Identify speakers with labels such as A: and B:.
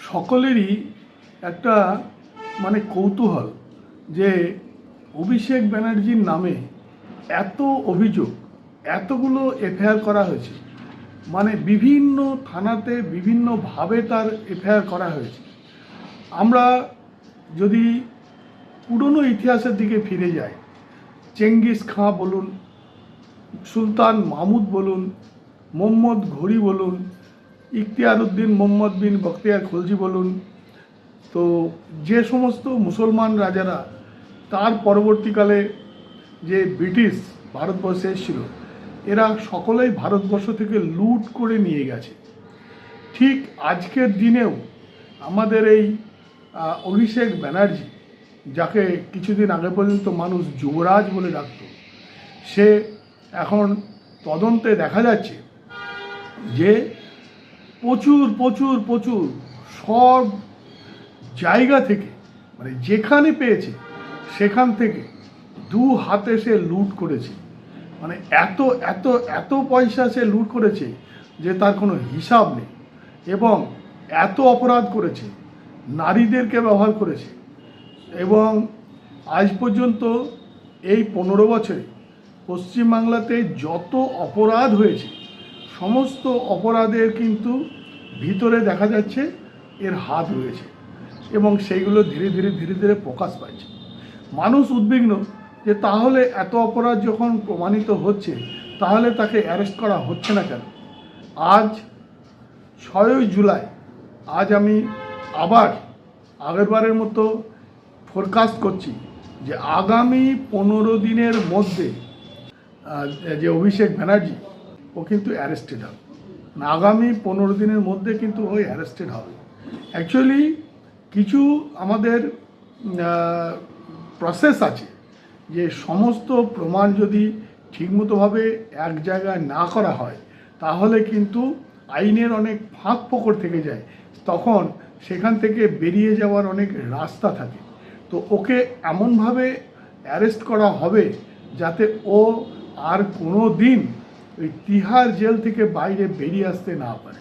A: সকলেরই একটা কৌতূহল যে অভিষেক ব্যানার্জির নামে এত অভিযোগ, এতগুলো এফআইআর করা হয়েছে, বিভিন্ন থানাতে বিভিন্নভাবে তার এফআইআর করা হয়েছে। আমরা যদি পুরনো ইতিহাসের দিকে ফিরে যাই, চেঙ্গিস খাঁ বলুন, সুলতান মাহমুদ বলুন, মোহাম্মদ ঘুরি বলুন, ইখতিয়ার উদ্দিন মোহাম্মদ বিন বখতিয়ার খলজি বলুন, তো যে সমস্ত মুসলমান রাজারা তার পরবর্তীকালে যে ব্রিটিশ ভারতবর্ষে এসেছিল, এরা সকলেই ভারতবর্ষ থেকে লুট করে নিয়ে গেছে। ঠিক আজকের দিনেও আমাদের এই অভিষেক ব্যানার্জি, যাকে কিছুদিন আগে পর্যন্ত মানুষ যুবরাজ বলে ডাকত, সে এখন তদন্তে দেখা যাচ্ছে যে প্রচুর প্রচুর প্রচুর সব জায়গা থেকে যেখানে পেয়েছে সেখান থেকে দু হাতে সে লুট করেছে। এত এত এত পয়সা সে লুট করেছে যে তার কোনো হিসাব নেই, এবং এত অপরাধ করেছে, নারীদেরকে ব্যবহার করেছে। এবং আজ পর্যন্ত এই 15 বছরে পশ্চিমবাংলাতে যত অপরাধ হয়েছে, সমস্ত অপরাধের কিন্তু ভিতরে দেখা যাচ্ছে এর হাত রয়েছে, এবং সেইগুলো ধীরে ধীরে ধীরে ধীরে প্রকাশ পাচ্ছে। মানুষ উদ্বিগ্ন যে তাহলে এত অপরাধ যখন প্রমাণিত হচ্ছে, তাহলে তাকে অ্যারেস্ট করা হচ্ছে না কেন? আজ 6ই জুলাই, আজ আমি আবার আগেরবারের মতো ফোরকাস্ট করছি যে আগামী 15 দিনের মধ্যে যে অভিষেক ব্যানার্জি, ও কিন্তু অ্যারেস্টেড হবে। আগামী 15 দিনের মধ্যে কিন্তু ওই অ্যারেস্টেড হবে। অ্যাকচুয়ালি কিছু আমাদের প্রসেস আছে, যে সমস্ত প্রমাণ যদি ঠিকমতোভাবে এক জায়গায় না করা হয়, তাহলে কিন্তু আইনের অনেক ফাঁক ফোকর থেকে যায়, তখন সেখান থেকে বেরিয়ে যাওয়ার অনেক রাস্তা থাকে। তো ওকে এমনভাবে অ্যারেস্ট করা হবে যাতে ও আর কোনো দিন ওই তিহার জেল থেকে বাইরে বেরিয়ে আসতে না পারে।